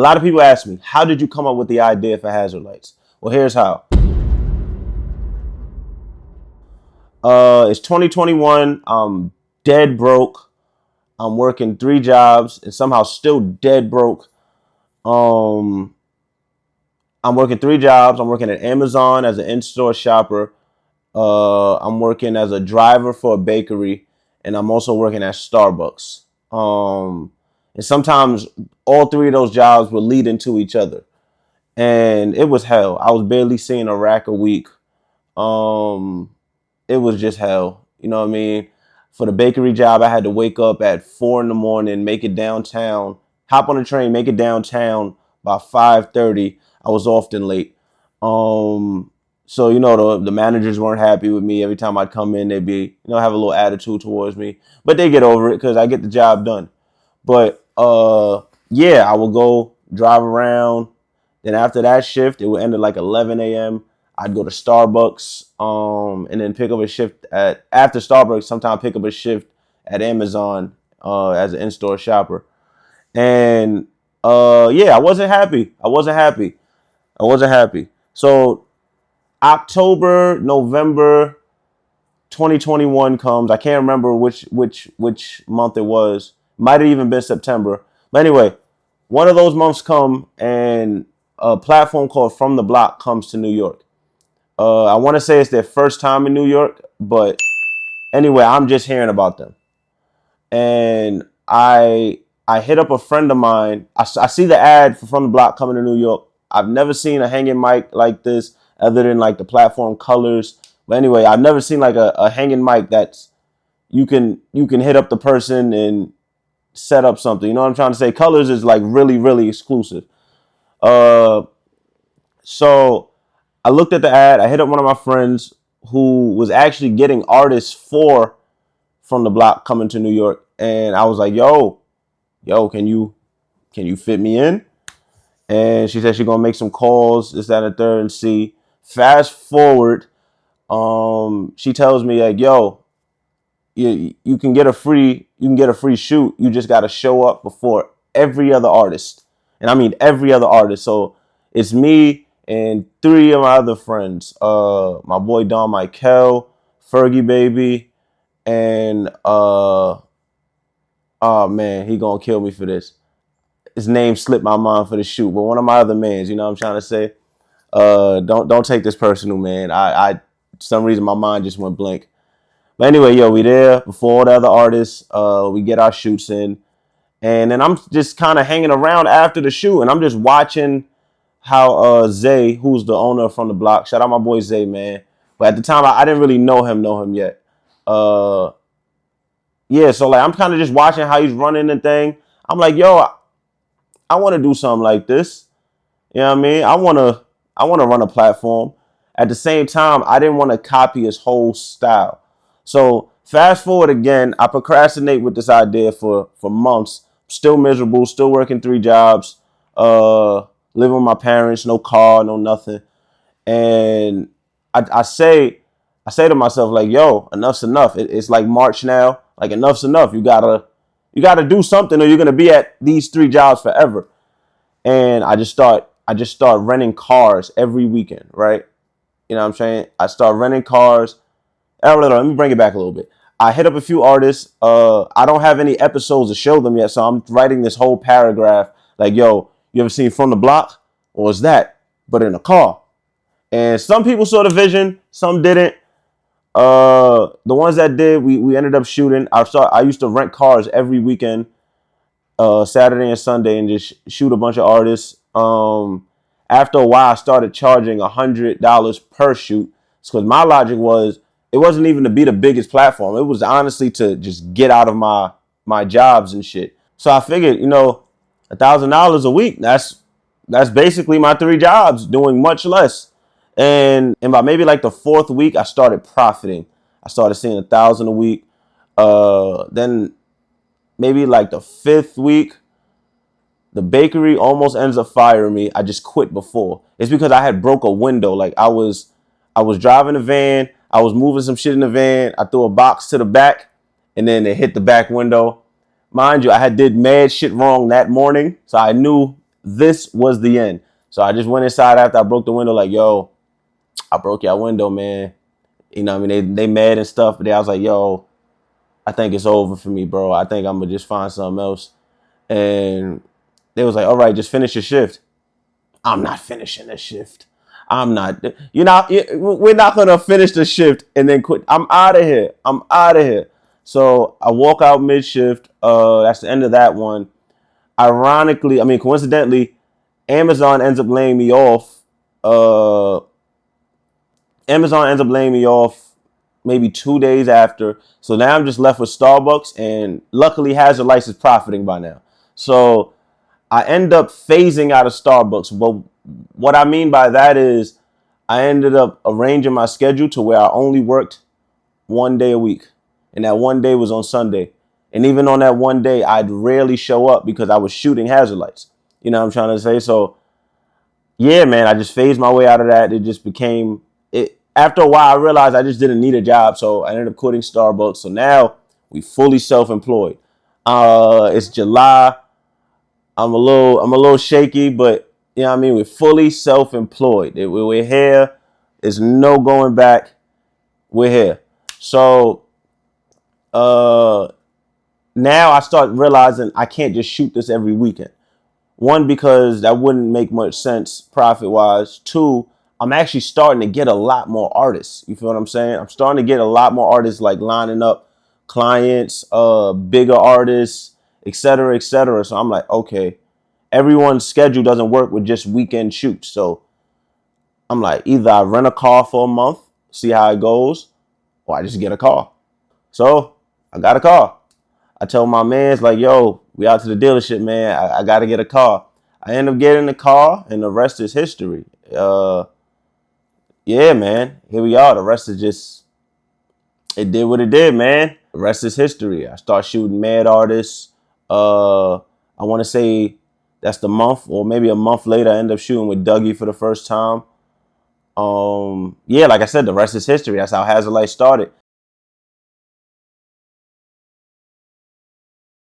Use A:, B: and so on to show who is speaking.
A: A lot of people ask me, how did you come up with the idea for hazard lights? Well, here's how. It's 2021. I'm dead broke. I'm working 3 jobs and somehow still dead broke. Um, I'm working 3 jobs. I'm working at Amazon as an in-store shopper. I'm working as a driver for a bakery, and I'm also working at Starbucks. And sometimes all 3 of those jobs would lead into each other, and it was hell. I was barely seeing a rack a week. Um, it was just hell. You know what I mean? For the bakery job, I had to wake up at 4 in the morning, make it downtown, hop on the train, make it downtown by 5:30. I was often late. Um, so the managers weren't happy with me. Every time I'd come in, they'd be have a little attitude towards me, but they get over it because I get the job done. But yeah, I would go drive around. Then after that shift, it would end at like 11 a.m. I'd go to Starbucks, and then pick up a shift at after Starbucks. Sometimes pick up a shift at Amazon as an in-store shopper. And yeah, I wasn't happy. I wasn't happy. I wasn't happy. So October, November 2021 comes. I can't remember which month it was. Might have even been September. But anyway, one of those months come and a platform called From the Block comes to New York. I want to say it's their first time in New York, but anyway, I'm just hearing about them, and I hit up a friend of mine. I see the ad for From the Block coming to New York. I've never seen a hanging mic like this, other than like the platform colors. But anyway, I've never seen like a hanging mic that's you can hit up the person and set up something. You know what I'm trying to say? Colors is like really really exclusive. Uh, so I looked at the ad. I hit up one of my friends who was actually getting artists for From the Block coming to New York, and I was like, yo, can you fit me in? And she said she's gonna make some calls, this, that, and the third, and see. Fast forward, she tells me like, yo, you can get a free shoot. You just gotta show up before every other artist, and I mean every other artist. So it's me and 3 of my other friends. My boy Don Michael, Fergie Baby, and oh man, he gonna kill me for this. His name slipped my mind for the shoot, but one of my other mans. You know what I'm trying to say? Don't take this personal, man. I for some reason my mind just went blank. But anyway, yo, we there before all the other artists. We get our shoots in, and then I'm just kind of hanging around after the shoot, and I'm just watching how Zay, who's the owner From the Block, shout out my boy Zay, man. But at the time, I didn't really know him yet. Uh, yeah, so like I'm kind of just watching how he's running the thing. I'm like, yo, I want to do something like this. You know what I mean? I want to run a platform. At the same time, I didn't want to copy his whole style. So fast forward again, I procrastinate with this idea for months. Still miserable, still working 3 jobs, living with my parents, no car, no nothing. And I say to myself like, yo, enough's enough. It's like March now. Like enough's enough. You gotta do something, or you're gonna be at these 3 jobs forever. And I just start renting cars every weekend, right? You know what I'm saying? I start renting cars. Let me bring it back a little bit. I hit up a few artists. I don't have any episodes to show them yet, so I'm writing this whole paragraph like, yo, you ever seen From the Block? Or is that, but in a car? And some people saw the vision, some didn't. The ones that did, we ended up shooting. I used to rent cars every weekend, Saturday and Sunday, and just shoot a bunch of artists. After a while, I started charging $100 per shoot because my logic was it wasn't even to be the biggest platform. It was honestly to just get out of my jobs and shit. So I figured, $1,000 a week. That's basically my 3 jobs doing much less. And by maybe like the fourth week, I started profiting. I started seeing 1,000 a week. Then maybe like the fifth week, the bakery almost ends up firing me. I just quit before. It's because I had broke a window. Like I was driving a van. I was moving some shit in the van. I threw a box to the back, and then it hit the back window. Mind you, I had did mad shit wrong that morning, so I knew this was the end. So I just went inside after I broke the window, like, yo, I broke your window, man. You know what I mean? They mad and stuff, but I was like, yo, I think it's over for me, bro. I think I'm gonna just find something else. And they was like, all right, just finish your shift. I'm not finishing the shift. I'm not. You're not. We're not gonna finish the shift and then quit. I'm out of here. I'm out of here. So I walk out mid shift. That's the end of that one. Ironically, I mean, coincidentally, Amazon ends up laying me off. Uh, Amazon ends up laying me off maybe 2 days after. So now I'm just left with Starbucks, and luckily Hazard Lights is profiting by now. So I end up phasing out of Starbucks. But what I mean by that is I ended up arranging my schedule to where I only worked 1 day a week. And that 1 day was on Sunday. And even on that 1 day, I'd rarely show up because I was shooting Hazard Lights. You know what I'm trying to say? So yeah, man, I just phased my way out of that. It just became it. After a while, I realized I just didn't need a job, so I ended up quitting Starbucks. So now we fully self-employed. It's July. I'm a little shaky, but you know what I mean. We're fully self-employed. We're here. There's no going back. We're here. So uh, now I start realizing I can't just shoot this every weekend. One, because that wouldn't make much sense profit wise. Two, I'm actually starting to get a lot more artists. You feel what I'm saying? I'm starting to get a lot more artists like lining up clients, bigger artists, et cetera, et cetera. So I'm like, okay, everyone's schedule doesn't work with just weekend shoots. So I'm like, either I rent a car for a month, see how it goes, or I just get a car. So I got a car. I told my man's like, yo, we out to the dealership, man. I got to get a car. I end up getting the car, and the rest is history. Yeah, man. Here we are. The rest is just, it did what it did, man. The rest is history. I start shooting mad artists. I want to say that's the month, or maybe a month later, I end up shooting with Dougie for the first time. Yeah, like I said, the rest is history. That's how Hazard Light started.